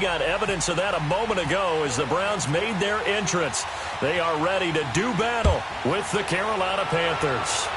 got evidence of that a moment ago as the Browns made their entrance. They are ready to do battle with the Carolina Panthers.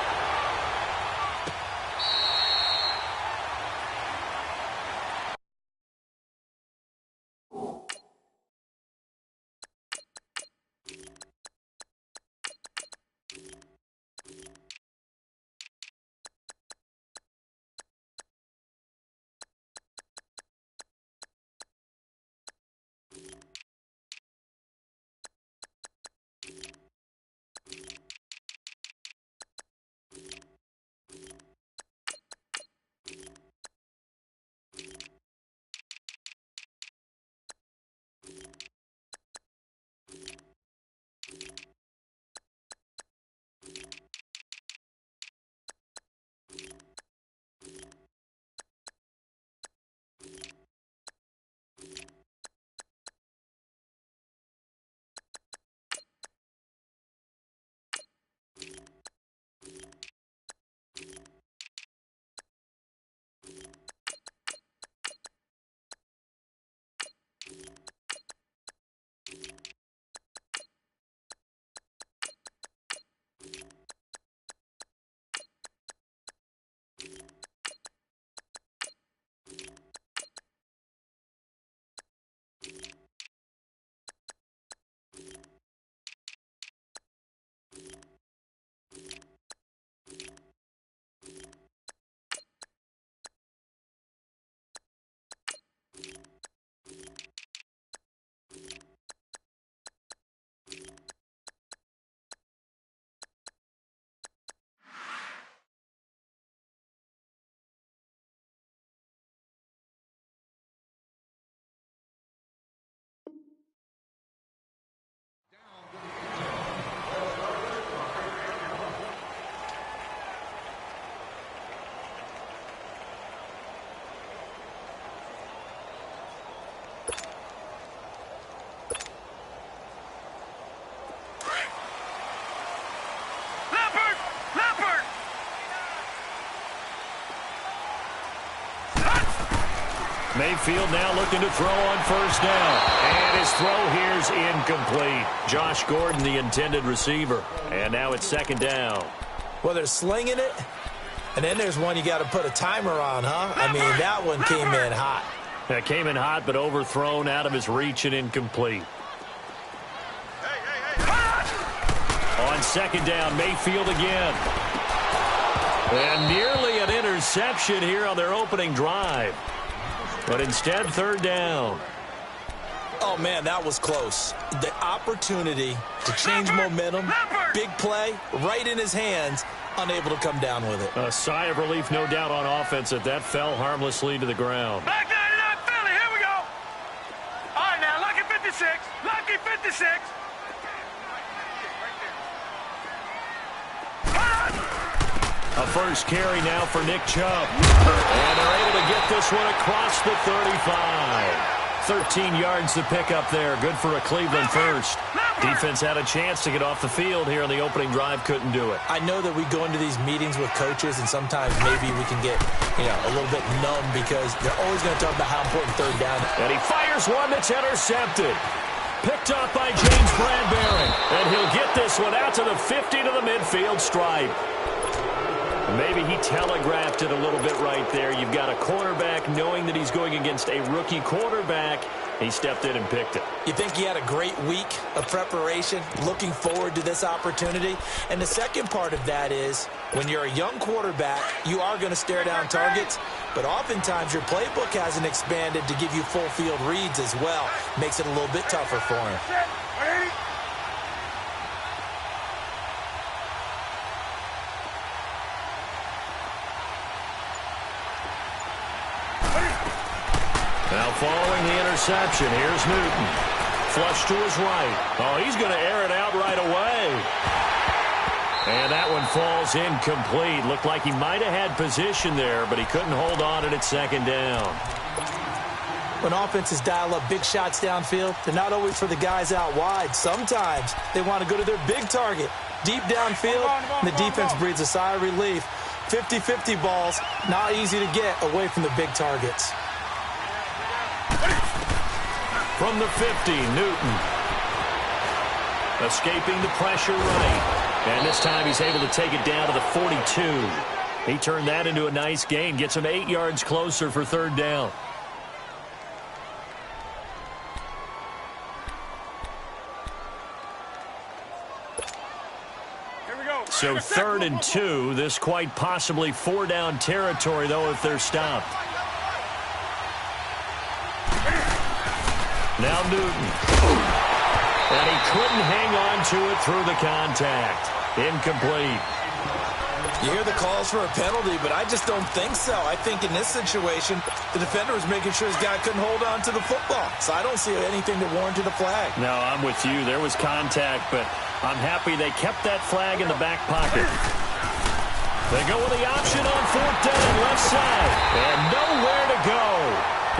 Mayfield now looking to throw on first down. And his throw here's incomplete. Josh Gordon, the intended receiver. And now it's second down. Well, they're slinging it. And then there's one you got to put a timer on, huh? I mean, that one came in hot. That came in hot, but overthrown, out of his reach and incomplete. On second down, Mayfield again. And nearly an interception here on their opening drive. But instead, third down. Oh, man, that was close. The opportunity to change momentum, big play, right in his hands, unable to come down with it. A sigh of relief, no doubt, on offense that fell harmlessly to the ground. Back 99 Philly, here we go. All right, now, lucky 56. Lucky 56. A first carry now for Nick Chubb. And they're able to get this one across the 35. 13 yards to pick up there. Good for a Cleveland first. Defense had a chance to get off the field here on the opening drive. Couldn't do it. I know that we go into these meetings with coaches, and sometimes maybe we can get, a little bit numb because they're always going to talk about how important third down is. And he fires one that's intercepted. Picked off by James Bradbury. And he'll get this one out to the 50 to the midfield stripe. Maybe he telegraphed it a little bit right there. You've got a cornerback knowing that he's going against a rookie quarterback. He stepped in and picked it. You think he had a great week of preparation, looking forward to this opportunity? And the second part of that is, when you're a young quarterback, you are going to stare down targets, but oftentimes your playbook hasn't expanded to give you full field reads as well. Makes it a little bit tougher for him. Now following the interception, here's Newton. Flush to his right. Oh, he's going to air it out right away. And that one falls incomplete. Looked like he might have had position there, but he couldn't hold on at second down. When offenses dial up big shots downfield, they're not always for the guys out wide. Sometimes they want to go to their big target. Deep downfield, and the defense breathes a sigh of relief. 50-50 balls, not easy to get away from the big targets. From the 50, Newton. Escaping the pressure right. And this time he's able to take it down to the 42. He turned that into a nice gain. Gets him 8 yards closer for third down. So 3rd and 2. This quite possibly 4-down territory, though, if they're stopped. Now Newton. And he couldn't hang on to it through the contact. Incomplete. You hear the calls for a penalty, but I just don't think so. I think in this situation, the defender was making sure his guy couldn't hold on to the football. So I don't see anything to warrant a flag. No, I'm with you. There was contact, but I'm happy they kept that flag in the back pocket. They go with the option on 4th down, left side. And nowhere to go.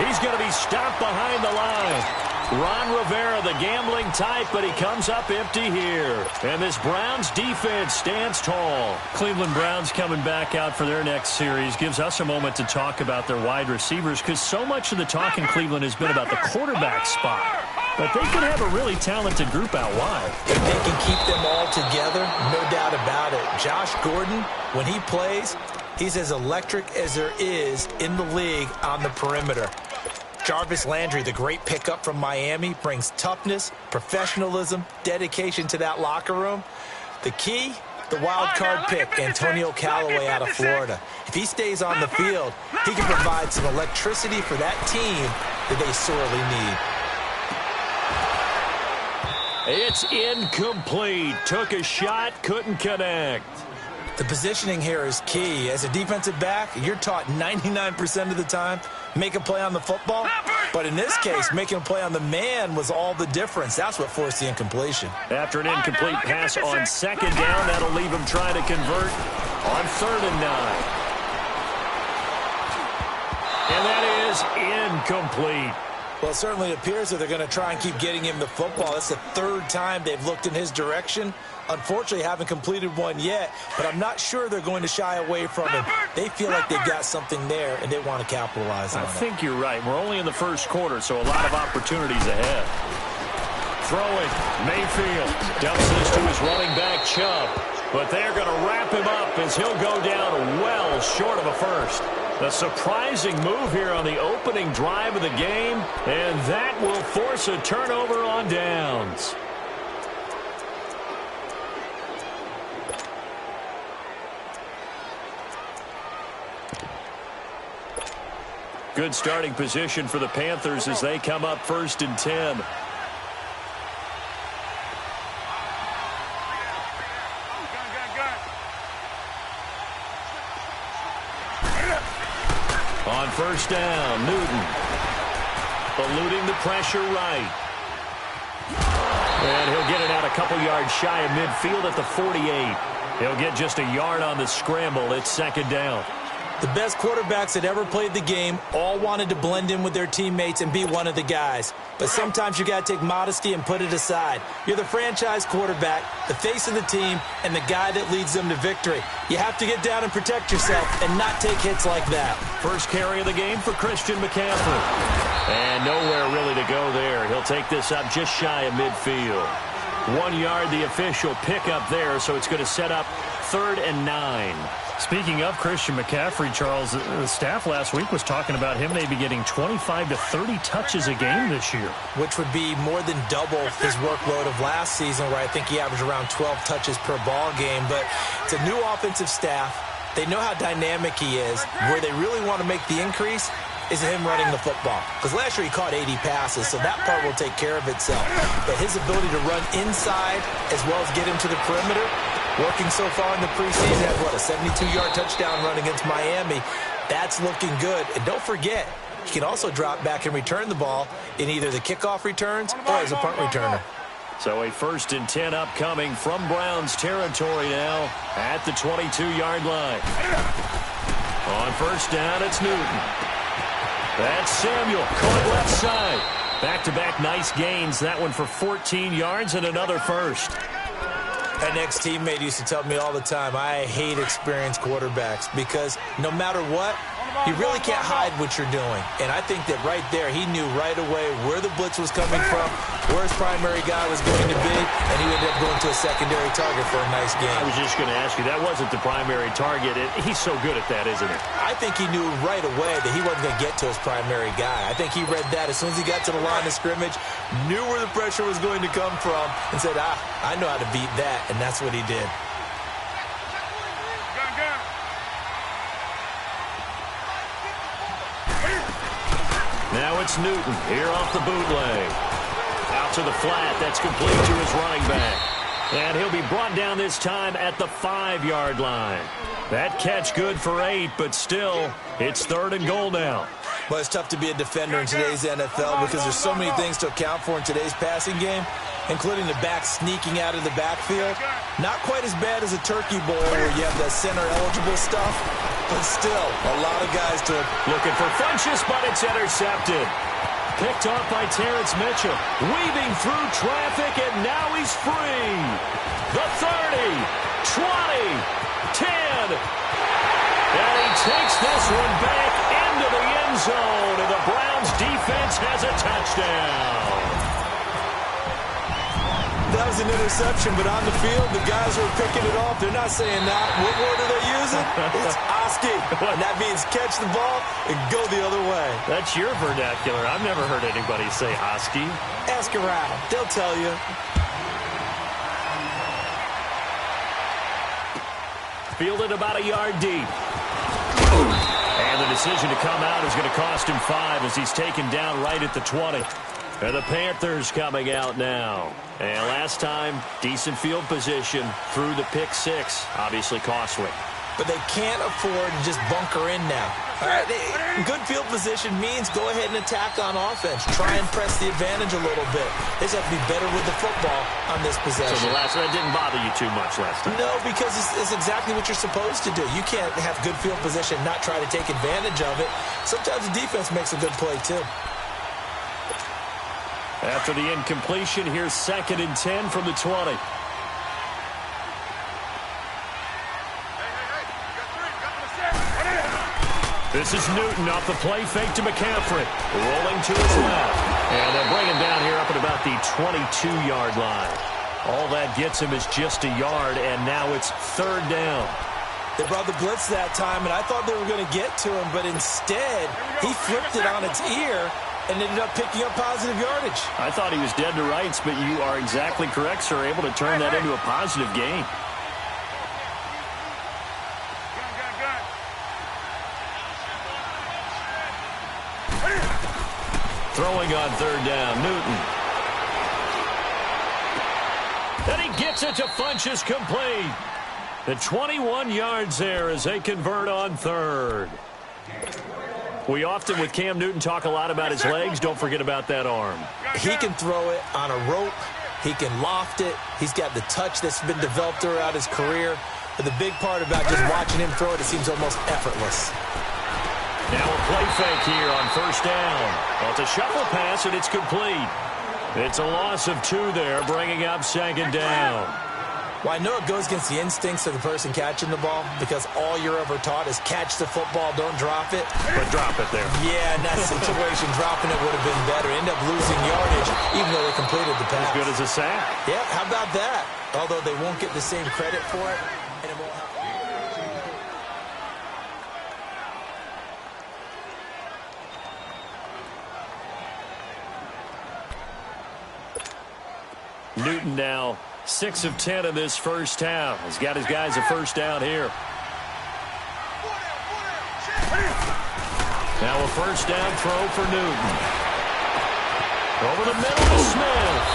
He's going to be stopped behind the line. Ron Rivera, the gambling type, but he comes up empty here. And this Browns defense stands tall. Cleveland Browns coming back out for their next series gives us a moment to talk about their wide receivers, because so much of the talk in Cleveland has been about the quarterback spot. But they could have a really talented group out wide. If they can keep them all together, no doubt about it. Josh Gordon, when he plays, he's as electric as there is in the league on the perimeter. Jarvis Landry, the great pickup from Miami, brings toughness, professionalism, dedication to that locker room. The key, the wild card pick, Antonio Callaway out of Florida. If he stays on the field, he can provide some electricity for that team that they sorely need. It's incomplete. Took a shot, couldn't connect. The positioning here is key. As a defensive back, you're taught 99% of the time, make a play on the football. But in this case, making a play on the man was all the difference. That's what forced the incompletion. After an incomplete pass on 2nd down, that'll leave him trying to convert on 3rd and 9. And that is incomplete. Well, it certainly appears that they're going to try and keep getting him the football. That's the 3rd time they've looked in his direction. Unfortunately, haven't completed one yet, but I'm not sure they're going to shy away from him. They feel like they've got something there, and they want to capitalize on it. I think you're right. We're only in the 1st quarter, so a lot of opportunities ahead. Throwing, Mayfield dumps this to his running back, Chubb. But they're going to wrap him up as he'll go down well short of a first. A surprising move here on the opening drive of the game, and that will force a turnover on downs. Good starting position for the Panthers as they come up 1st and 10. On 1st down, Newton. Eluding the pressure right. And he'll get it out a couple yards shy of midfield at the 48. He'll get just a yard on the scramble. It's 2nd down. The best quarterbacks that ever played the game all wanted to blend in with their teammates and be one of the guys. But sometimes you got to take modesty and put it aside. You're the franchise quarterback, the face of the team, and the guy that leads them to victory. You have to get down and protect yourself and not take hits like that. First carry of the game for Christian McCaffrey. And nowhere really to go there. He'll take this up just shy of midfield. 1 yard, the official pickup there, so it's going to set up 3rd and 9. Speaking of Christian McCaffrey, Charles, the staff last week was talking about him maybe getting 25 to 30 touches a game this year. Which would be more than double his workload of last season, where I think he averaged around 12 touches per ball game. But it's a new offensive staff. They know how dynamic he is. Where they really want to make the increase is him running the football. Because last year he caught 80 passes, so that part will take care of itself. But his ability to run inside as well as get him to the perimeter, working so far in the preseason, had what, a 72-yard touchdown run against Miami. That's looking good. And don't forget, he can also drop back and return the ball in either the kickoff returns or as a punt returner. So a 1st and 10 upcoming from Browns territory now at the 22-yard line. On 1st down, it's Newton. That's Samuel, caught left side. Back-to-back nice gains. That one for 14 yards and another first. An ex-teammate used to tell me all the time, I hate experienced quarterbacks because no matter what, You really can't hide what you're doing. And I think that right there, he knew right away where the blitz was coming from, where his primary guy was going to be, and he ended up going to a secondary target for a nice game. I was just going to ask you, that wasn't the primary target. He's so good at that, isn't he? I think he knew right away that he wasn't going to get to his primary guy. I think he read that as soon as he got to the line of scrimmage, knew where the pressure was going to come from, and said, I know how to beat that, and that's what he did. Now it's Newton here off the bootleg. Out to the flat. That's complete to his running back. And he'll be brought down this time at the 5-yard line. That catch good for 8, but still, it's 3rd and goal now. Well, it's tough to be a defender in today's NFL because there's so many things to account for in today's passing game, including the back sneaking out of the backfield. Not quite as bad as a turkey bowl where you have the center-eligible stuff, but still, a lot of guys to... Looking for Funchess, but it's intercepted. Picked off by Terrence Mitchell. Weaving through traffic, and now he's free. The 30, 20, 10. And he takes this one back into the end zone, and the Browns defense has a touchdown. That was an interception, but on the field, the guys who are picking it off, they're not saying that. What word are they using? It's Oski. And that means catch the ball and go the other way. That's your vernacular. I've never heard anybody say Oski. Ask around. They'll tell you. Fielded about a yard deep. And the decision to come out is going to cost him 5 as he's taken down right at the 20. And the Panthers coming out now. And last time, decent field position through the pick 6. Obviously costly. But they can't afford to just bunker in now. All right, good field position means go ahead and attack on offense. Try and press the advantage a little bit. They just have to be better with the football on this possession. So that didn't bother you too much last time? No, because it's exactly what you're supposed to do. You can't have good field position and not try to take advantage of it. Sometimes the defense makes a good play, too. After the incompletion, here's 2nd and 10 from the 20. This is Newton off the play fake to McCaffrey. Rolling to his left. And they'll bring him down here up at about the 22-yard line. All that gets him is just a yard, and now it's 3rd down. They brought the blitz that time, and I thought they were going to get to him, but instead, he flipped it on its ear and ended up picking up positive yardage. I thought he was dead to rights, but you are exactly correct, sir. Able to turn that into a positive gain. Throwing on 3rd down, Newton. And he gets it to Funchess, complete. The 21 yards there as they convert on 3rd. We often, with Cam Newton, talk a lot about his legs. Don't forget about that arm. He can throw it on a rope. He can loft it. He's got the touch that's been developed throughout his career. But the big part about just watching him throw it, it seems almost effortless. Now a play fake here on 1st down. Well, it's a shuffle pass, and it's complete. It's a loss of 2 there, bringing up 2nd down. Well, I know it goes against the instincts of the person catching the ball because all you're ever taught is catch the football, don't drop it. But drop it there. Yeah, in that situation, dropping it would have been better. End up losing yardage, even though they completed the pass. As good as a sack. Yeah, how about that? Although they won't get the same credit for it, and it won't help. Newton now 6 of 10 in this first half. He's got his guys a 1st down here. Now a 1st down throw for Newton. Over the middle to Smith.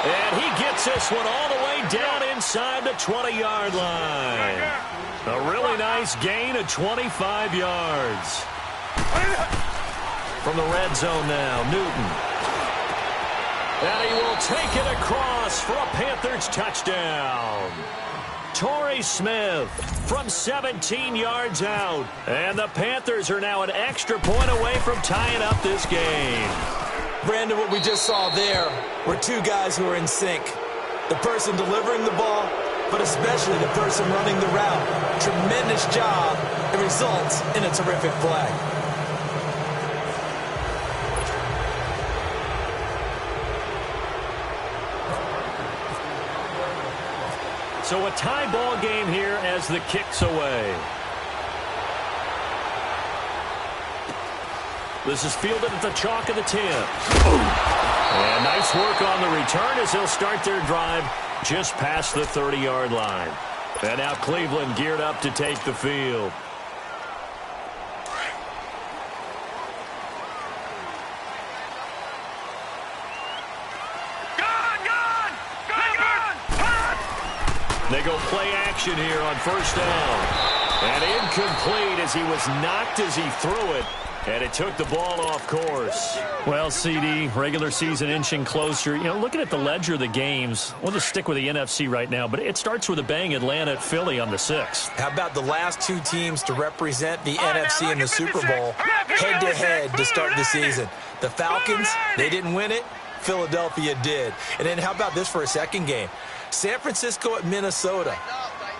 And he gets this one all the way down inside the 20-yard line. A really nice gain of 25 yards. From the red zone now, Newton. And he will take it across for a Panthers touchdown. Torrey Smith from 17 yards out. And the Panthers are now an extra point away from tying up this game. Brandon, what we just saw there were 2 guys who are in sync. The person delivering the ball, but especially the person running the route. Tremendous job It results in a terrific flag. So a tie ball game here as the kick's away. This is fielded at the chalk of the 10. And nice work on the return as they'll start their drive just past the 30-yard line. And now Cleveland geared up to take the field. They go play action here on first down. And incomplete as he was knocked as he threw it. And it took the ball off course. Well, CD, regular season inching closer. You know, looking at the ledger of the games, we'll just stick with the NFC right now, but it starts with a bang, Atlanta at Philly on the 6th. How about the last two teams to represent the NFC in the Super Bowl head-to-head to start the season? The Falcons, they didn't win it. Philadelphia did. And then how about this for a second game? San Francisco at Minnesota.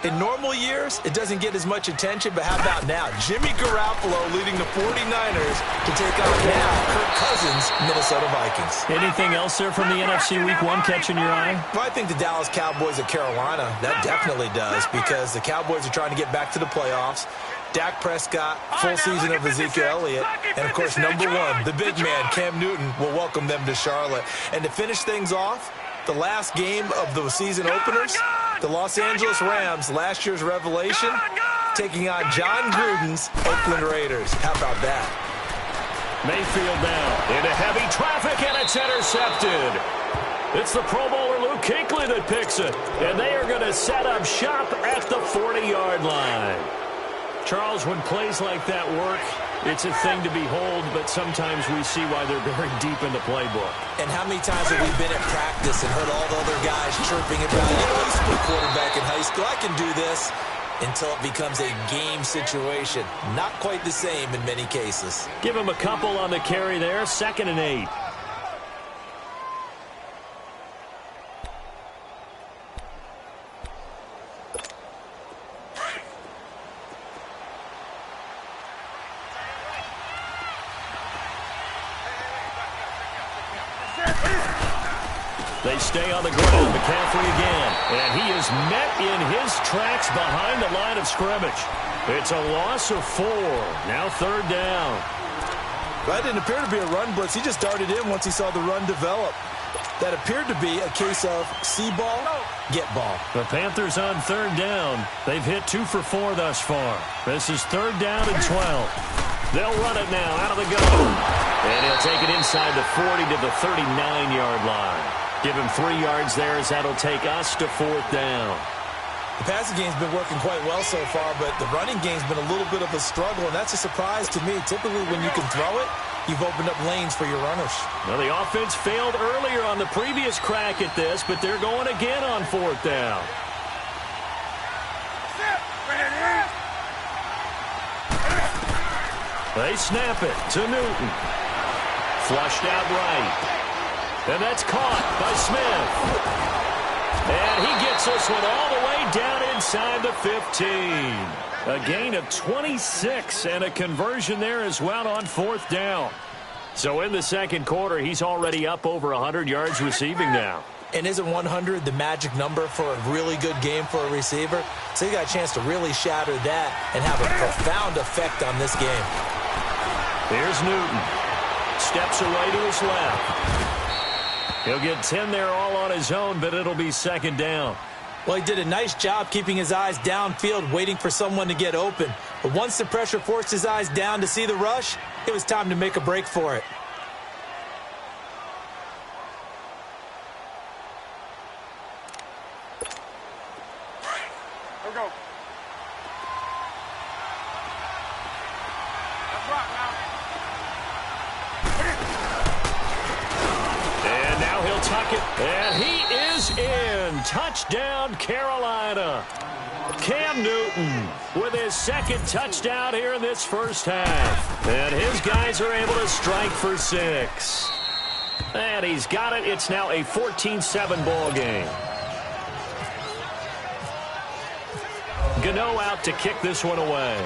In normal years, it doesn't get as much attention, but how about now? Jimmy Garoppolo leading the 49ers to take on now Kirk Cousins' Minnesota Vikings. Anything else there from the NFC Week 1 catching your eye? Well, I think the Dallas Cowboys at Carolina, that definitely does, because the Cowboys are trying to get back to the playoffs. Dak Prescott, full season of Ezekiel Elliott, and, of course, number one, the big man, Cam Newton, will welcome them to Charlotte. And to finish things off, the last game of the season openers, the Los Angeles Rams, last year's revelation, taking on John Gruden's Oakland Raiders. How about that? Mayfield now into heavy traffic, and it's intercepted. It's the Pro Bowler Luke Kuechly that picks it, and they are going to set up shop at the 40-yard line. Charles, when plays like that work, it's a thing to behold, but sometimes we see why they're buried deep in the playbook. And how many times have we been at practice and heard all the other guys chirping about, you know, I used to be a quarterback in high school, I can do this, until it becomes a game situation. Not quite the same in many cases. Give him a couple on the carry there, 2nd and 8. They stay on the ground. McCaffrey again. And he is met in his tracks behind the line of scrimmage. It's a loss of 4. Now 3rd down. That didn't appear to be a run blitz. He just darted in once he saw the run develop. That appeared to be a case of see ball, get ball. The Panthers on 3rd down. They've hit 2 for 4 thus far. This is 3rd down and 12. They'll run it now out of the gun. And he'll take it inside the 40 to the 39-yard line. Give him 3 yards there as that'll take us to 4th down. The passing game's been working quite well so far, but the running game's been a little bit of a struggle, and that's a surprise to me. Typically, when you can throw it, you've opened up lanes for your runners. Well, the offense failed earlier on the previous crack at this, but they're going again on 4th down. They snap it to Newton. Flushed out right. And that's caught by Smith. And he gets this one all the way down inside the 15. A gain of 26 and a conversion there as well on 4th down. So in the 2nd quarter, he's already up over 100 yards receiving now. And isn't 100 the magic number for a really good game for a receiver? So he got a chance to really shatter that and have a profound effect on this game. Here's Newton. Steps away to his left. He'll get 10 there all on his own, but it'll be 2nd down. Well, he did a nice job keeping his eyes downfield, waiting for someone to get open. But once the pressure forced his eyes down to see the rush, it was time to make a break for it. Here we go. Let's rock now. And now he'll tuck it, and he is in. Touchdown, Carolina. Cam Newton with his 2nd touchdown here in this first half. And his guys are able to strike for 6. And he's got it. It's now a 14-7 ball game. Gano out to kick this one away.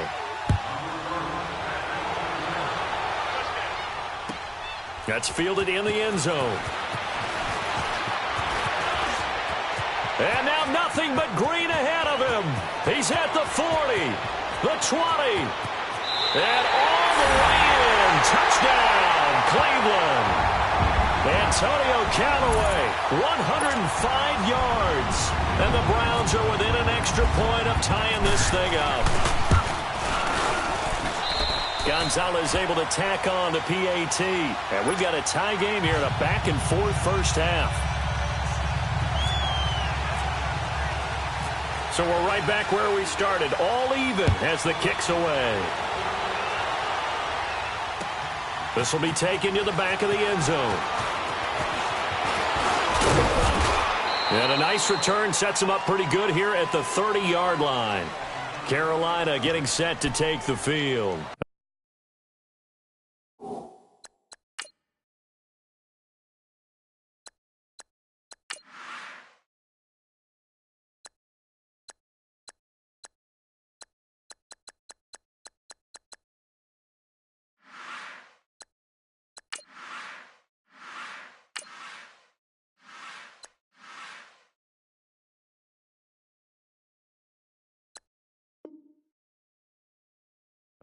That's fielded in the end zone. And now nothing but green ahead of him. He's at the 40, the 20, and all the way in. Touchdown, Cleveland. Antonio Callaway, 105 yards. And the Browns are within an extra point of tying this thing up. Gonzalez able to tack on to PAT. And we've got a tie game here in a back-and-forth first half. So we're right back where we started, all even as the kick's away. This will be taken to the back of the end zone. And a nice return sets him up pretty good here at the 30-yard line. Carolina getting set to take the field.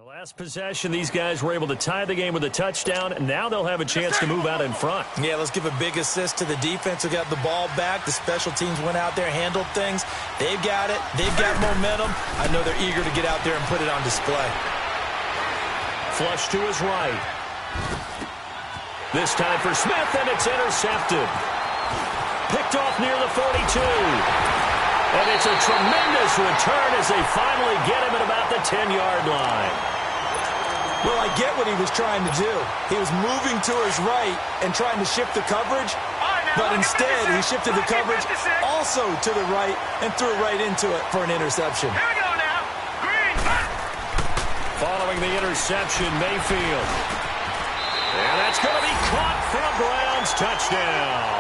The last possession, these guys were able to tie the game with a touchdown, and now they'll have a chance to move out in front. Yeah, let's give a big assist to the defense who got the ball back. The special teams went out there, handled things. They've got it. They've got momentum. I know they're eager to get out there and put it on display. Flush to his right. This time for Smith, and it's intercepted. Picked off near the 42. And it's a tremendous return as they finally get him at about the 10-yard line. Well, I get what he was trying to do. He was moving to his right and trying to shift the coverage, but instead he shifted the coverage also to the right and threw right into it for an interception. Here we go now. Green. Following the interception, Mayfield. And that's going to be caught for a Browns touchdown.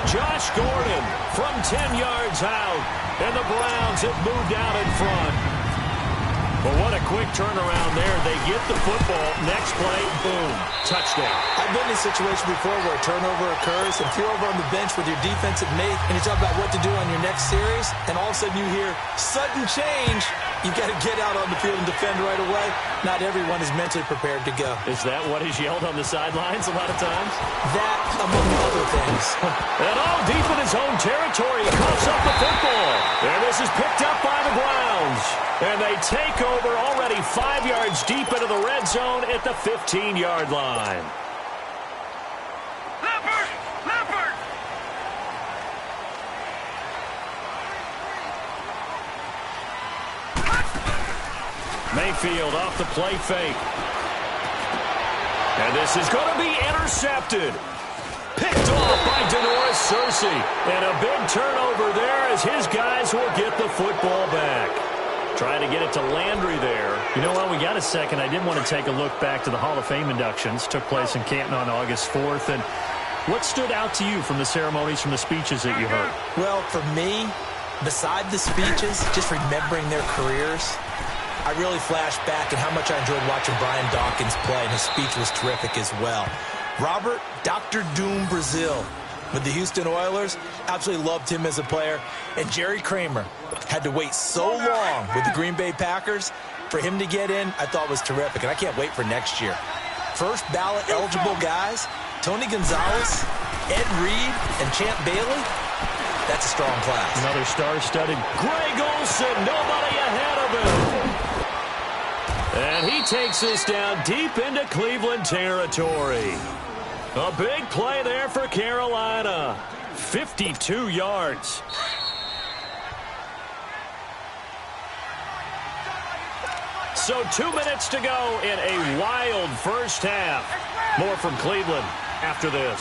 Josh Gordon from 10 yards out, and the Browns have moved out in front. But what a quick turnaround there. They get the football. Next play, boom, touchdown. I've been in a situation before where a turnover occurs, and if you're over on the bench with your defensive mate, and you talk about what to do on your next series, and all of a sudden you hear sudden change, you've got to get out on the field and defend right away. Not everyone is mentally prepared to go. Is that what is yelled on the sidelines a lot of times? That, among other things. And all deep in his own territory, he coughs up the football. And this is picked up by the Browns. And they take over already 5 yards deep into the red zone at the 15-yard line. Leopard! Leopard! Mayfield off the play fake. And this is going to be intercepted. Picked off by Denoris Searcy. And a big turnover there as his guys will get the football back. Trying to get it to Landry there. You know what? We got a second. I did want to take a look back to the Hall of Fame inductions. Took place in Canton on August 4th. And what stood out to you from the ceremonies, from the speeches that you heard? Well, for me, beside the speeches, just remembering their careers, I really flashed back at how much I enjoyed watching Brian Dawkins play, and his speech was terrific as well. Robert Dr. Doom Brazil with the Houston Oilers, absolutely loved him as a player. And Jerry Kramer had to wait so long with the Green Bay Packers. For him to get in, I thought was terrific, and I can't wait for next year. First ballot eligible guys, Tony Gonzalez, Ed Reed, and Champ Bailey. That's a strong class. Another star-studded Greg Olsen, nobody ahead of him. And he takes this down deep into Cleveland territory. A big play there for Carolina. 52 yards. So 2 minutes to go in a wild first half. More from Cleveland after this.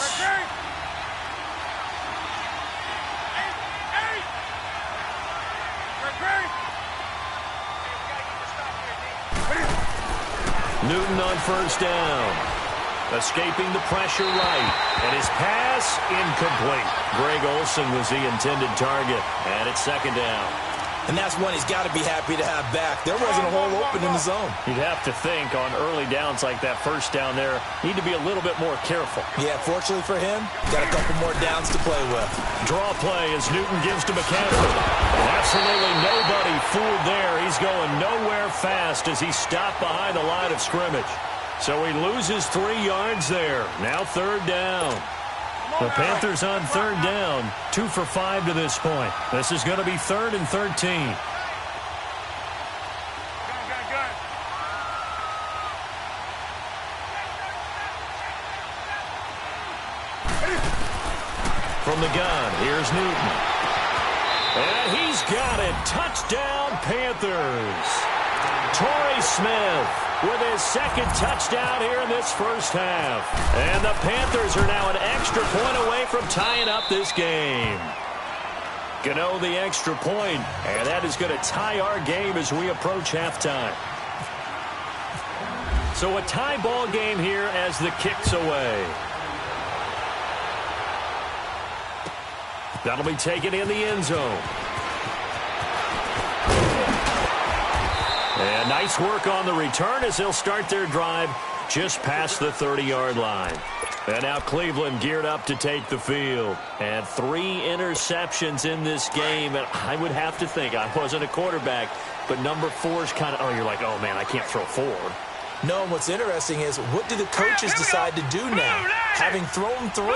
Newton on first down. Escaping the pressure right. And his pass incomplete. Greg Olsen was the intended target. And it's second down. And that's one he's got to be happy to have back. There wasn't a hole open in the zone. You'd have to think on early downs like that first down there, need to be a little bit more careful. Yeah, fortunately for him, got a couple more downs to play with. Draw play as Newton gives to McCaffrey. Absolutely nobody fooled there. He's going nowhere fast as he stopped behind the line of scrimmage. So he loses 3 yards there. Now third down. The Panthers on third down, 2 for 5 to this point. This is going to be 3rd and 13. From the gun, here's Newton. And he's got it. Touchdown, Panthers. Torrey Smith with his second touchdown here in this first half. And the Panthers are now an extra point away from tying up this game. Gano the extra point, and that is going to tie our game as we approach halftime. So a tie ball game here as the kick's away. That'll be taken in the end zone. And nice work on the return as they'll start their drive just past the 30-yard line. And now Cleveland geared up to take the field. And 3 interceptions in this game. And I would have to think, I wasn't a quarterback, but number 4 is kind of, oh, you're like, oh, man, I can't throw 4. No, and what's interesting is, what do the coaches decide to do now? Having thrown 3,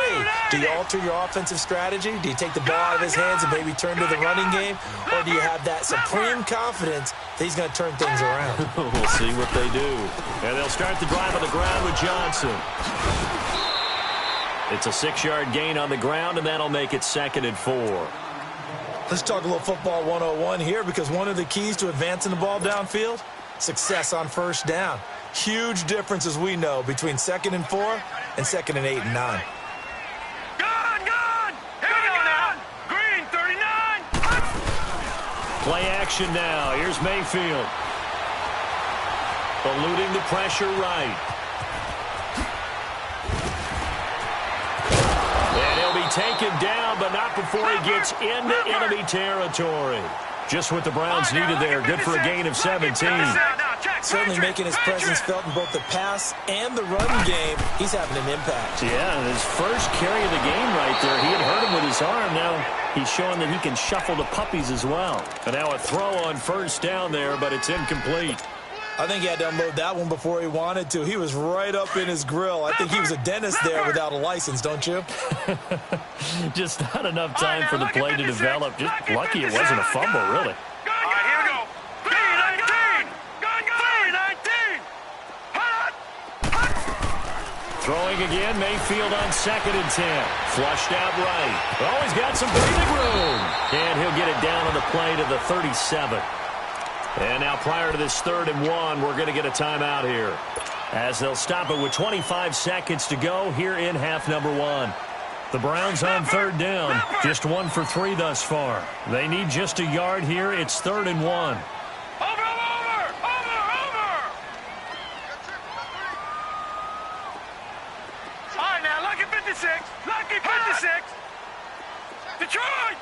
do you alter your offensive strategy? Do you take the ball out of his hands and maybe turn to the running game? Or do you have that supreme confidence that he's going to turn things around? We'll see what they do. And they'll start the drive on the ground with Johnson. It's a 6-yard gain on the ground, and that'll make it 2nd and 4. Let's talk a little football 101 here, because one of the keys to advancing the ball downfield, success on first down. Huge difference, as we know, between 2nd and 4 and 2nd and 8 and 9. Gone! Here we go now. Green, 39. Play action now. Here's Mayfield. Eluding the pressure right. And he'll be taken down, but not before he gets into enemy territory. Just what the Browns needed there. Good for a gain of 17. Certainly making his presence felt in both the pass and the run game. He's having an impact. Yeah, his first carry of the game right there. He had hurt him with his arm. Now he's showing that he can shuffle the puppies as well. And now a throw on first down there, but it's incomplete. I think he had to unload that one before he wanted to. He was right up in his grill. I think he was a dentist there without a license, don't you? Just not enough time for the play to develop. Just lucky it wasn't a fumble, really. All right, here we go. 3-19. 3-19. Throwing again, Mayfield on 2nd and 10. Flushed out right. Oh, he's got some breathing room. And he'll get it down on the play to the 37. And now prior to this 3rd and 1, we're going to get a timeout here, as they'll stop it with 25 seconds to go here in half number 1. The Browns on 3rd down, just 1 for 3 thus far. They need just a yard here. It's 3rd and 1. Over. All right, now, lucky 56. Lucky 56. Detroit.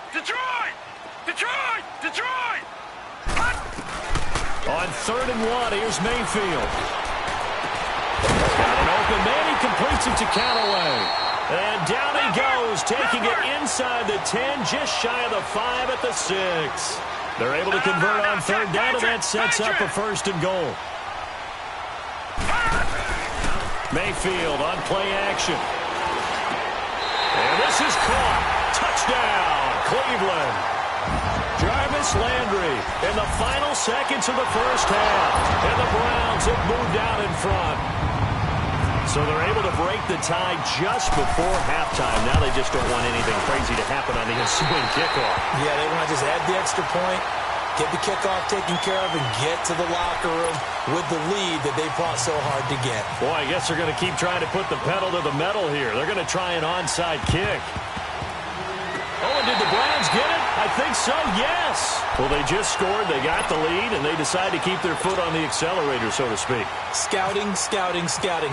On 3rd and 1, here's Mayfield. Got an open man, he completes it to Callaway. And down he goes, taking it inside the 10, just shy of the 5 at the 6. They're able to convert on 3rd down, and that sets up a 1st and goal. Mayfield on play action. And this is caught. Touchdown, Cleveland. Jarvis Landry in the final seconds of the first half. And the Browns have moved out in front. So they're able to break the tie just before halftime. Now they just don't want anything crazy to happen on the ensuing kickoff. Yeah, they want to just add the extra point, get the kickoff taken care of, and get to the locker room with the lead that they fought so hard to get. Boy, I guess they're going to keep trying to put the pedal to the metal here. They're going to try an onside kick. Oh, and did the Browns get it? I think so, yes. Well, they just scored, they got the lead, and they decide to keep their foot on the accelerator, so to speak. Scouting.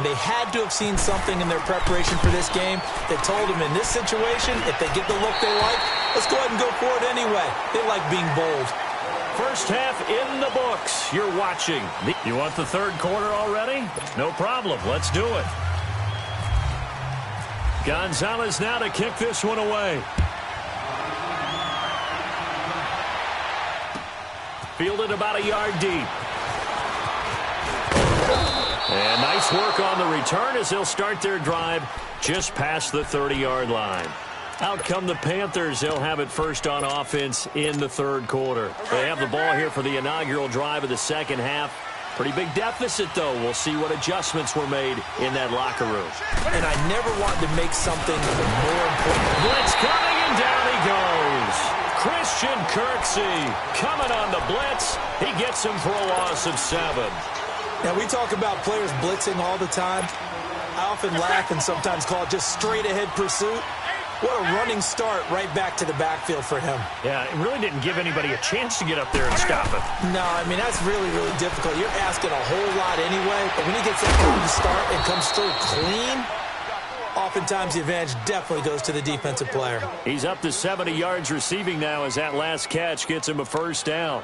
They had to have seen something in their preparation for this game that told them in this situation, if they get the look they like, let's go ahead and go for it anyway. They like being bold. first half in the books. You're watching. You want the third quarter already? No problem. Let's do it. Gonzalez now to kick this one away. Fielded about a yard deep. And nice work on the return as they'll start their drive just past the 30-yard line. Out come the Panthers. They'll have it first on offense in the third quarter. They have the ball here for the inaugural drive of the second half. Pretty big deficit, though. We'll see what adjustments were made in that locker room. And I never wanted to make something more important. Blitz coming, and down he goes. Christian Kirksey coming on the blitz. He gets him for a loss of 7. Now, we talk about players blitzing all the time. I often laugh and sometimes call it just straight-ahead pursuit. What a running start right back to the backfield for him. Yeah, it really didn't give anybody a chance to get up there and stop it. No, I mean, that's really, really difficult. You're asking a whole lot anyway, but when he gets that kind of start and comes through clean, oftentimes the advantage definitely goes to the defensive player. He's up to 70 yards receiving now as that last catch gets him a first down.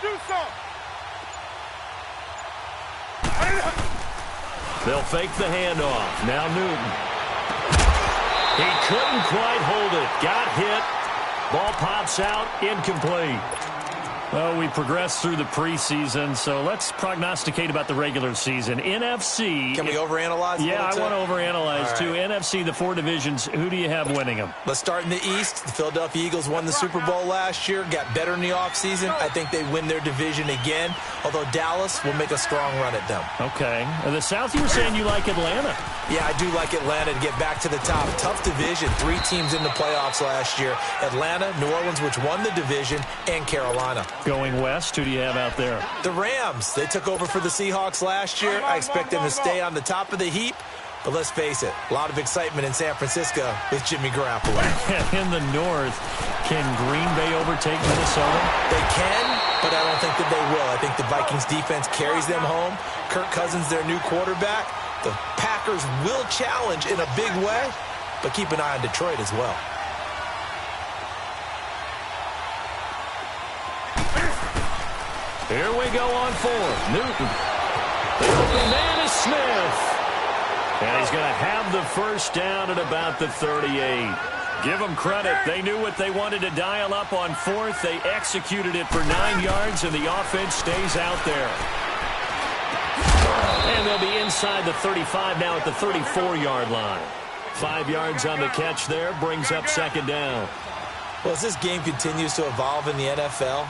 Let's go. They'll fake the handoff. Now Newton. He couldn't quite hold it. Got hit. Ball pops out. Incomplete. Well, we progressed through the preseason, so let's prognosticate about the regular season. NFC. Can we overanalyze? Yeah, I want to overanalyze, right. too. NFC, the 4 divisions, who do you have winning them? Let's start in the East. The Philadelphia Eagles won the Super Bowl last year, got better in the offseason. I think they win their division again, although Dallas will make a strong run at them. Okay. In the South, you were saying you like Atlanta. Yeah, I do like Atlanta to get back to the top. Tough division. 3 teams in the playoffs last year. Atlanta, New Orleans, which won the division, and Carolina. Going west, who do you have out there? The Rams. They took over for the Seahawks last year. I expect them to stay on the top of the heap. But let's face it, a lot of excitement in San Francisco with Jimmy Garoppolo. In the north, can Green Bay overtake Minnesota? They can, but I don't think that they will. I think the Vikings defense carries them home. Kirk Cousins, their new quarterback. The Packers will challenge in a big way, but keep an eye on Detroit as well. Here we go on 4th. Newton. The open man is Smith. And he's going to have the first down at about the 38. Give them credit. They knew what they wanted to dial up on 4th. They executed it for 9 yards, and the offense stays out there. And they'll be inside the 35 now at the 34-yard line. 5 yards on the catch there brings up second down. Well, as this game continues to evolve in the NFL,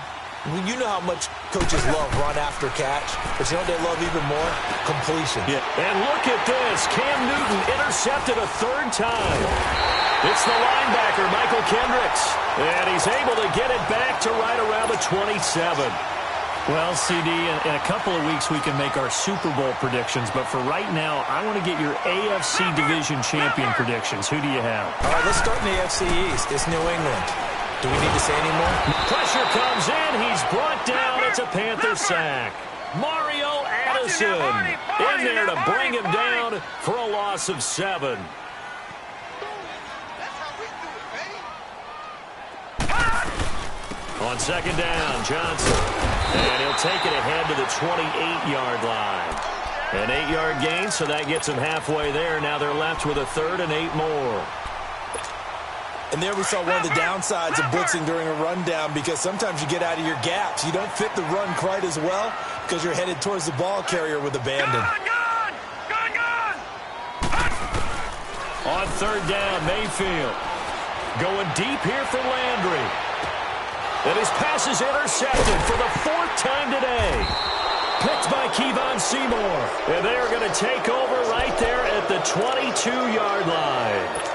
you know how much coaches love run after catch, but you know what they love even more? Completion. Yeah. And look at this. Cam Newton intercepted a 3rd time. It's the linebacker, Michael Kendricks. And he's able to get it back to right around the 27. Well, CD, in a couple of weeks we can make our Super Bowl predictions, but for right now, I want to get your AFC Division Champion predictions. Who do you have? All right, let's start in the AFC East. It's New England. Do we need to say any more? Pressure comes in. He's brought down. It's a Panther sack. Mario Addison in there to bring him down for a loss of 7. On second down, Johnson. And he'll take it ahead to the 28-yard line. An 8-yard gain, so that gets him halfway there. Now they're left with a 3rd and 8 more. And there we saw one of the downsides of blitzing during a rundown, because sometimes you get out of your gaps. You don't fit the run quite as well because you're headed towards the ball carrier with abandon. On 3rd down, Mayfield. Going deep here for Landry. And his pass is intercepted for the 4th time today. Picked by Kevon Seymour. And they are going to take over right there at the 22-yard line.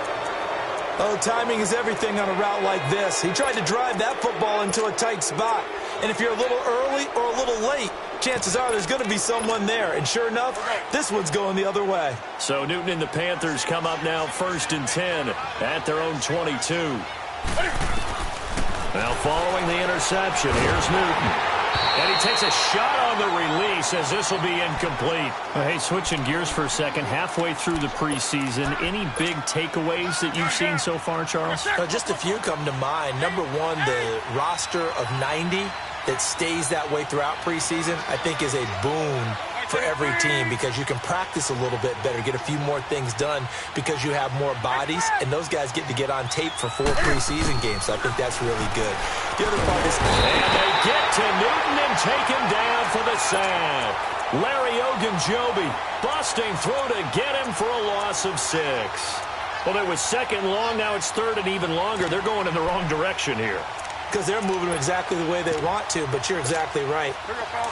Oh, timing is everything on a route like this. He tried to drive that football into a tight spot. And if you're a little early or a little late, chances are there's going to be someone there. And sure enough, this one's going the other way. So Newton and the Panthers come up now 1st and 10 at their own 22. Now following the interception, here's Newton. And he takes a shot on the release as this will be incomplete. Hey, switching gears for a second, halfway through the preseason, any big takeaways that you've seen so far, Charles? Just a few come to mind. Number one, the roster of 90 that stays that way throughout preseason, I think is a boon for every team because you can practice a little bit better, get a few more things done because you have more bodies, and those guys get to get on tape for 4 preseason games. So I think that's really good. The other part is... And they get to Newton and take him down for the sack. Larry Ogunjobi busting through to get him for a loss of 6. Well, it was 2nd long. Now it's 3rd and even longer. They're going in the wrong direction here. Because they're moving exactly the way they want to, but you're exactly right.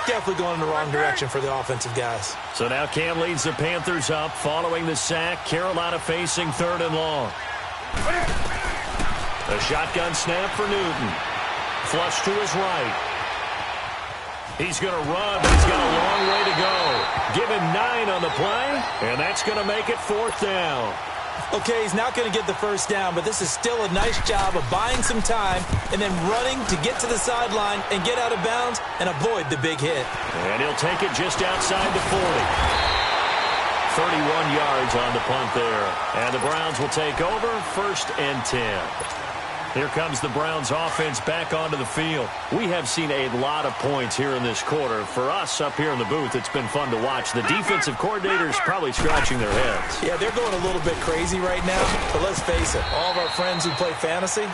Definitely going in the wrong direction for the offensive guys. So now Cam leads the Panthers up following the sack. Carolina facing 3rd and long. A shotgun snap for Newton. Flush to his right. He's going to run, but he's got a long way to go. Give him 9 on the play, and that's going to make it 4th down. Okay, he's not going to get the first down, but this is still a nice job of buying some time and then running to get to the sideline and get out of bounds and avoid the big hit. And he'll take it just outside the 40. 31 yards on the punt there. And the Browns will take over 1st and 10. Here comes the Browns offense back onto the field. We have seen a lot of points here in this quarter. For us up here in the booth, it's been fun to watch. The defensive coordinators probably scratching their heads. Yeah, they're going a little bit crazy right now. But let's face it, all of our friends who play fantasy,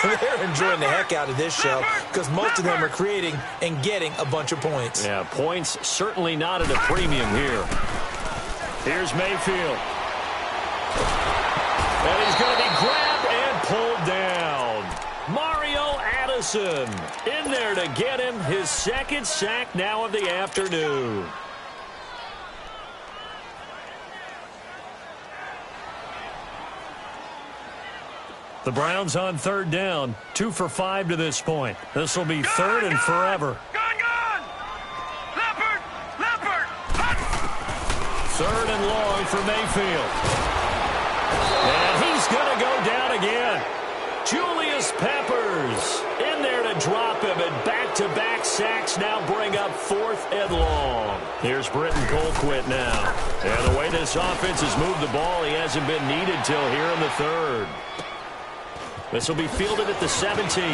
they're enjoying the heck out of this show because most of them are creating and getting a bunch of points. Yeah, points certainly not at a premium here. Here's Mayfield. And he's going to be grabbed and pulled down. Mario Addison in there to get him his 2nd sack now of the afternoon. The Browns on 3rd down. 2 for 5 to this point. This will be 3rd and forever. Gone! Leopard! 3rd and long for Mayfield. And he's going to go down again. Julius Peppers in there to drop him, and back-to-back sacks now bring up 4th and long. Here's Britton Colquitt now. And the way this offense has moved the ball, he hasn't been needed till here in the 3rd. This will be fielded at the 17.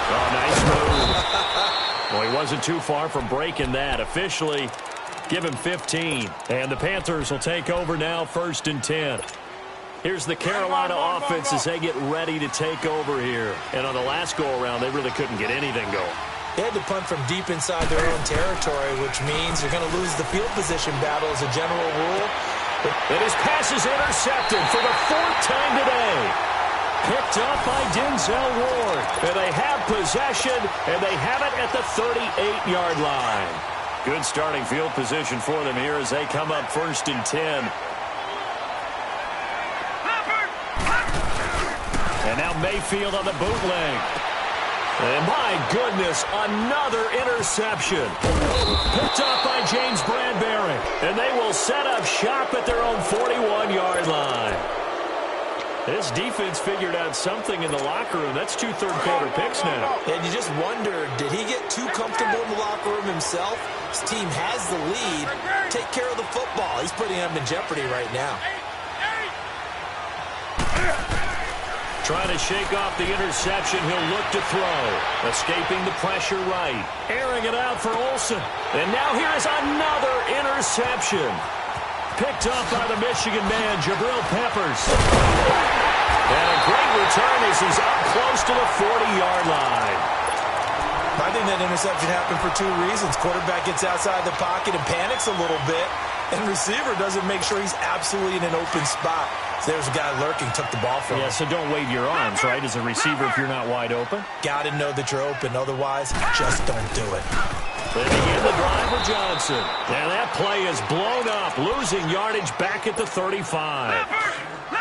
Oh, nice move. Well, he wasn't too far from breaking that. Officially, give him 15. And the Panthers will take over now 1st and 10. Here's the Carolina offense as they get ready to take over here. And on the last go-around, they really couldn't get anything going. They had to punt from deep inside their own territory, which means you're going to lose the field position battle as a general rule. And his pass is intercepted for the 4th time today. Picked up by Denzel Ward. And they have possession, and they have it at the 38-yard line. Good starting field position for them here as they come up 1st and 10. And now Mayfield on the bootleg. And my goodness, another interception. Picked up by James Bradbury. And they will set up shop at their own 41-yard line. This defense figured out something in the locker room. That's 2 third-quarter picks now. And you just wonder, did he get too comfortable in the locker room himself? His team has the lead. Take care of the football. He's putting them in jeopardy right now. Trying to shake off the interception. He'll look to throw. Escaping the pressure right. Airing it out for Olsen. And now here is another interception. Picked up by the Michigan man, Jabril Peppers. And a great return as he's up close to the 40-yard line. I think that interception happened for 2 reasons. Quarterback gets outside the pocket and panics a little bit. And receiver doesn't make sure he's absolutely in an open spot. So there's a guy lurking, took the ball from him. Yeah, so don't wave your arms, right, as a receiver if you're not wide open. Got to know that you're open. Otherwise, just don't do it. They begin the drive for Johnson. And that play is blown up, losing yardage back at the 35.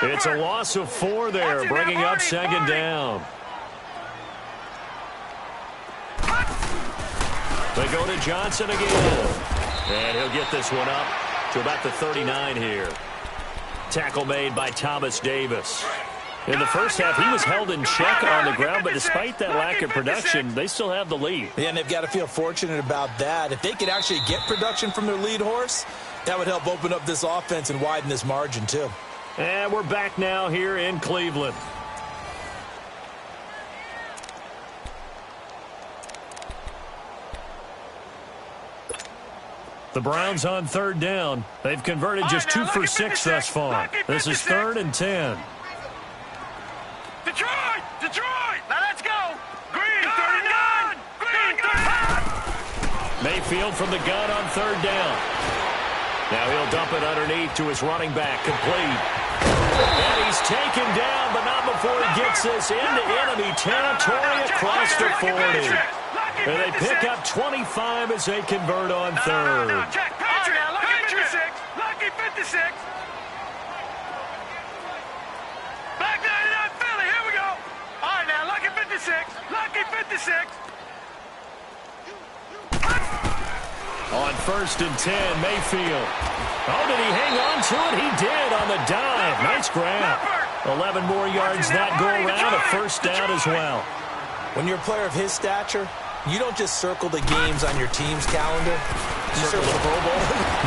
It's a loss of 4 there, bringing up second down. They go to Johnson again. And he'll get this one up to about the 39 here. Tackle made by Thomas Davis. In the first half, he was held in check on the ground, but despite that lack of production, they still have the lead. Yeah, and they've got to feel fortunate about that. If they could actually get production from their lead horse, that would help open up this offense and widen this margin, too. And we're back now here in Cleveland. The Browns on third down. They've converted just 2 for 6 thus far. This is 3rd and 10. Detroit! Detroit! Now let's go! Green, 39! Green, 39! Mayfield from the gun on third down. Now he'll dump it underneath to his running back. Complete. And he's taken down, but not before he gets this into enemy territory across the 40. And they pick up 25 as they convert on third. Check, Patrick! Lucky 56! Lucky 56! Back 99 Philly, here we go! All right, now, lucky 56! Lucky 56! On 1st and 10, Mayfield. Oh, did he hang on to it? He did on the dive. Nice grab. 11 more yards that go around, a first down as well. When you're a player of his stature, you don't just circle the games on your team's calendar. You circle the Pro Bowl.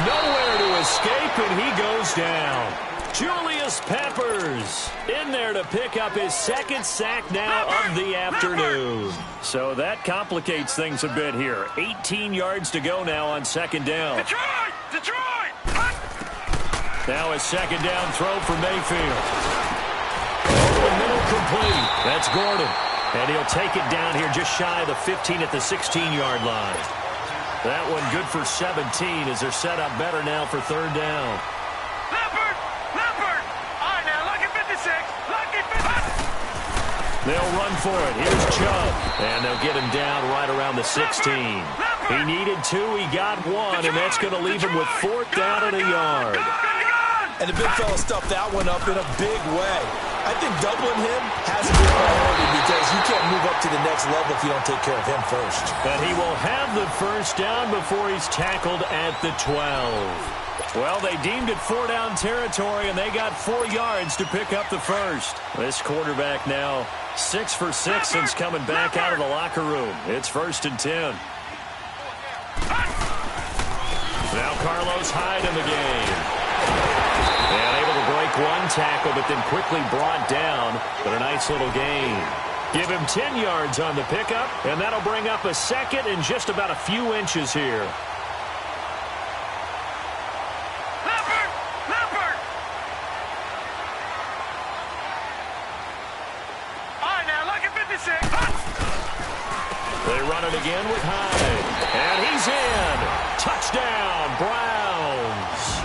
Nowhere to escape, and he goes down. Julius Peppers in there to pick up his 2nd sack now of the afternoon. So that complicates things a bit here. 18 yards to go now on 2nd down. Detroit! Detroit! Now a 2nd down throw for Mayfield. Over the middle, complete. That's Gordon. And he'll take it down here just shy of the 15 at the 16-yard line. That one good for 17 as they're set up better now for 3rd down. Leopard! Leopard! All right, now, lucky 56! Lucky 50! They'll run for it. Here's Chubb. And they'll get him down right around the 16. He needed 2. He got 1. And that's going to leave him with 4th down and a yard. And the big fella stuffed that one up in a big way. I think doubling him has to be a priority because you can't move up to the next level if you don't take care of him first. And he will have the first down before he's tackled at the 12. Well, they deemed it 4-down territory, and they got 4 yards to pick up the first. This quarterback now 6 for 6 since coming back out of the locker room. It's 1st and 10. Now Carlos Hyde in the game. And able to break 1 tackle, but then quickly brought down. But a nice little gain. Give him 10 yards on the pickup, and that'll bring up a 2nd and just about a few inches here. Leopard! Leopard! All right, now, lucky 56! They run it again with Hyde. And he's in. Touchdown, Browns.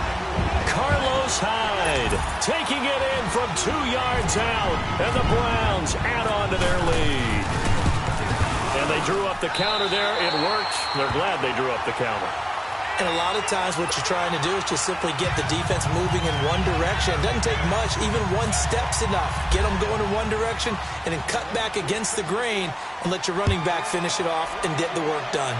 Carlos Hyde taking it in from 2 yards out, and the Browns add on to their lead. And they drew up the counter there. It worked. They're glad they drew up the counter. And a lot of times what you're trying to do is just simply get the defense moving in one direction. It doesn't take much. Even 1 step's enough. Get them going in one direction and then cut back against the grain and let your running back finish it off and get the work done.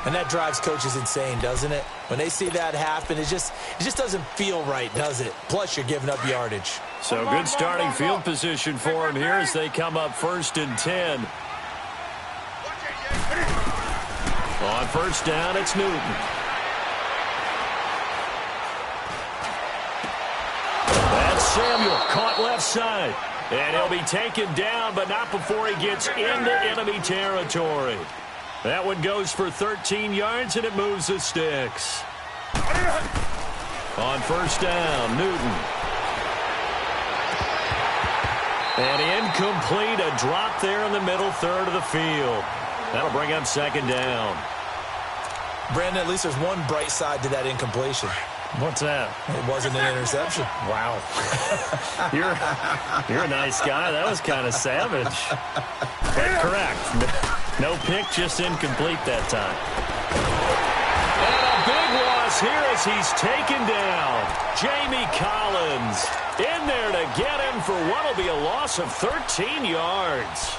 And that drives coaches insane, doesn't it? When they see that happen, it just doesn't feel right, does it? Plus, you're giving up yardage. So good starting field position for them here as they come up 1st and 10. On 1st down, it's Newton. That's Samuel, caught left side. And he'll be taken down, but not before he gets into enemy territory. That one goes for 13 yards, and it moves the sticks. On 1st down, Newton. And incomplete, a drop there in the middle third of the field. That'll bring up 2nd down. Brandon, at least there's one bright side to that incompletion. What's that? It wasn't an interception. Wow. You're a nice guy. That was kind of savage. But correct. No pick, just incomplete that time. And a big loss falls here as he's taken down. Jamie Collins in there to get him for what will be a loss of 13 yards.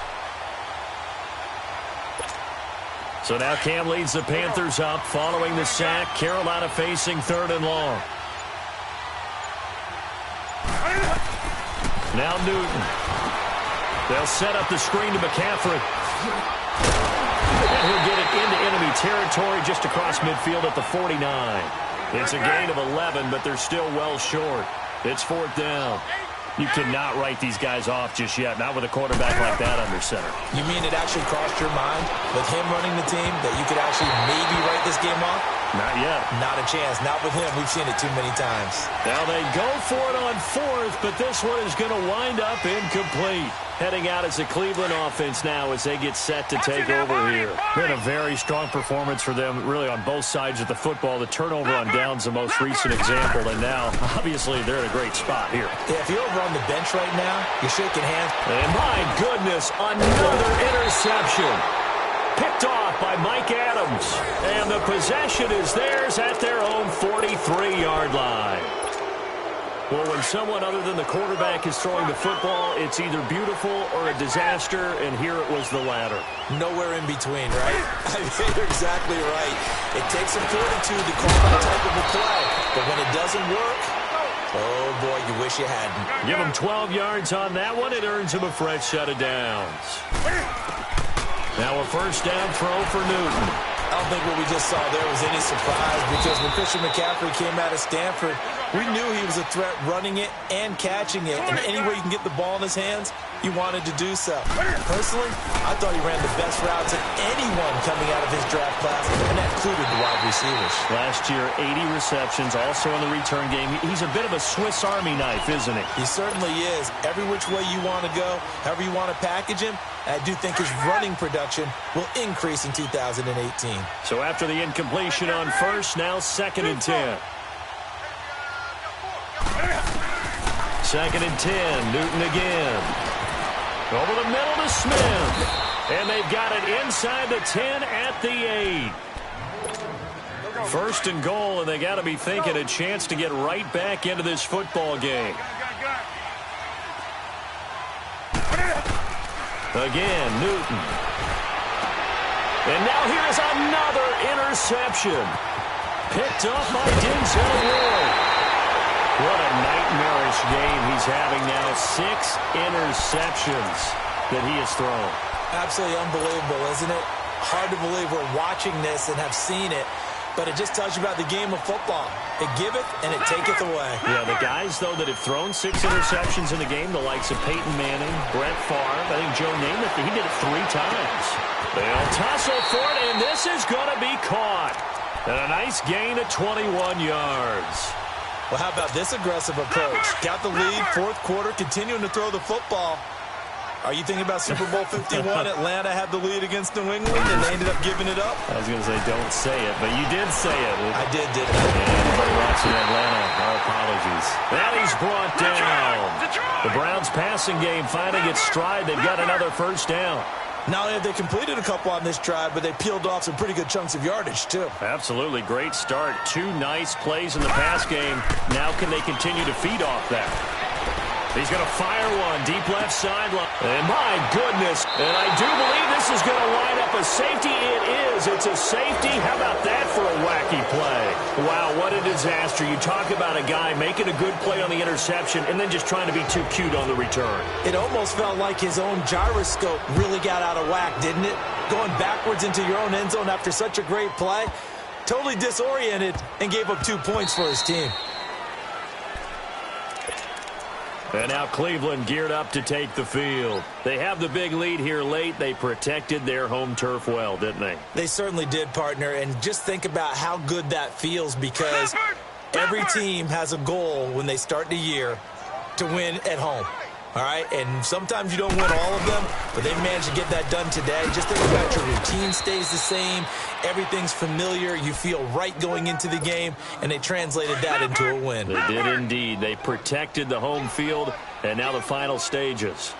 So now Cam leads the Panthers up following the sack. Carolina facing 3rd and long. Now Newton. They'll set up the screen to McCaffrey. And he'll get it into enemy territory just across midfield at the 49. It's a gain of 11, but they're still well short. It's 4th down. You cannot write these guys off just yet, not with a quarterback like that under center. You mean it actually crossed your mind with him running the team that you could actually maybe write this game off? Not yet. Not a chance. Not with him. We've seen it too many times. Now they go for it on 4th, but this one is going to wind up incomplete. Heading out as a Cleveland offense now as they get set to take over here. Been a very strong performance for them, really, on both sides of the football. The turnover on downs, the most recent example, and now, obviously, they're in a great spot here. Yeah, if you're over on the bench right now, you're shaking hands. And my goodness, another interception. Picked off by Mike Adams. And the possession is theirs at their own 43-yard line. Well, when someone other than the quarterback is throwing the football, it's either beautiful or a disaster, and here it was the latter. Nowhere in between, right? I mean, you're exactly right. It takes some fortitude to call that type of a play, but when it doesn't work, oh, boy, you wish you hadn't. Give him 12 yards on that one. It earns him a fresh set of downs. Now a 1st down throw for Newton. I don't think what we just saw there was any surprise because when Christian McCaffrey came out of Stanford, we knew he was a threat running it and catching it. And any way you can get the ball in his hands, you wanted to do so. Personally, I thought he ran the best routes of anyone coming out of his draft class, and that included the wide receivers. Last year, 80 receptions, also in the return game. He's a bit of a Swiss Army knife, isn't he? He certainly is. Every which way you want to go, however you want to package him, I do think his running production will increase in 2018. So after the incompletion on 1st, now 2nd and 10. 2nd and 10, Newton again. Over the middle to Smith. And they've got it inside the 10 at the 8. 1st and goal, and they got to be thinking a chance to get right back into this football game. Again, Newton. And now here's another interception. Picked up by Denzel Ward. What a nightmarish game he's having now. 6 interceptions that he has thrown. Absolutely unbelievable, isn't it? Hard to believe we're watching this and have seen it. But it just tells you about the game of football. It giveth and it taketh away. Yeah, the guys, though, that have thrown 6 interceptions in the game, the likes of Peyton Manning, Brett Favre, I think Joe Namath, he did it 3 times. They'll tussle for it, and this is going to be caught. And a nice gain of 21 yards. Well, how about this aggressive approach? Got the lead, 4th quarter, continuing to throw the football. Are you thinking about Super Bowl 51? Atlanta had the lead against New England, and they ended up giving it up? I was going to say, don't say it, but you did say it. I did, didn't I? And everybody watching Atlanta, our apologies. That he's brought down. The Browns' passing game finding its stride. They've got another 1st down. Not only have they completed a couple on this drive, but they peeled off some pretty good chunks of yardage, too. Absolutely. Great start. 2 nice plays in the pass game. Now can they continue to feed off that? He's going to fire one deep left sideline. And my goodness, and I do believe this is going to line up a safety. It is. It's a safety. How about that for a wacky play? Wow, what a disaster. You talk about a guy making a good play on the interception and then just trying to be too cute on the return. It almost felt like his own gyroscope really got out of whack, didn't it? Going backwards into your own end zone after such a great play. Totally disoriented and gave up 2 points for his team. And now Cleveland geared up to take the field. They have the big lead here late. They protected their home turf well, didn't they? They certainly did, partner. And just think about how good that feels because every team has a goal when they start the year to win at home. All right, and sometimes you don't win all of them, but they managed to get that done today. Just think about your routine stays the same. Everything's familiar. You feel right going into the game, and they translated that into a win. They did indeed. They protected the home field, and now the final stages.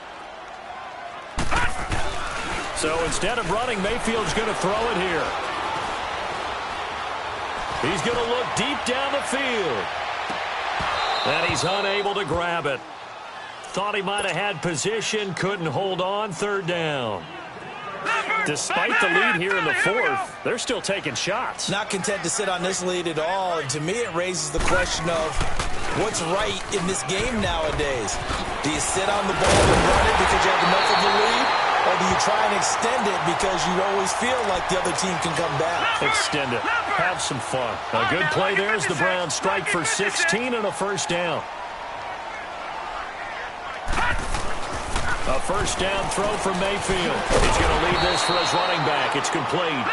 So instead of running, Mayfield's going to throw it here. He's going to look deep down the field. And he's unable to grab it. Thought he might have had position, couldn't hold on, third down. Despite the lead here in the fourth, they're still taking shots. Not content to sit on this lead at all, and to me it raises the question of what's right in this game nowadays. Do you sit on the ball and run it because you have enough of a lead, or do you try and extend it because you always feel like the other team can come back? Extend it. Have some fun. A good play there as the Browns strike for 16 and a first down. A first down throw from Mayfield. He's going to leave this for his running back. It's complete.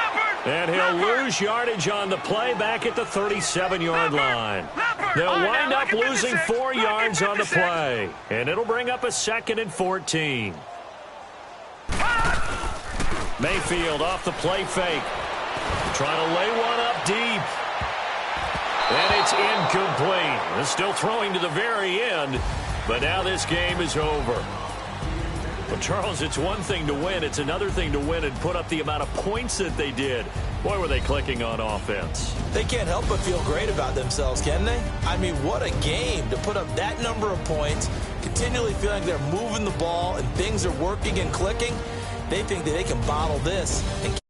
And he'll lose yardage on the play back at the 37-yard line. They'll wind up losing 4 yards on the play. And it'll bring up a 2nd and 14. Mayfield off the play fake. Trying to lay one up deep. And it's incomplete. They're still throwing to the very end. But now this game is over. Well, Charles, it's one thing to win. It's another thing to win and put up the amount of points that they did. Boy, were they clicking on offense. They can't help but feel great about themselves, can they? I mean, what a game to put up that number of points, continually feeling they're moving the ball and things are working and clicking. They think that they can bottle this and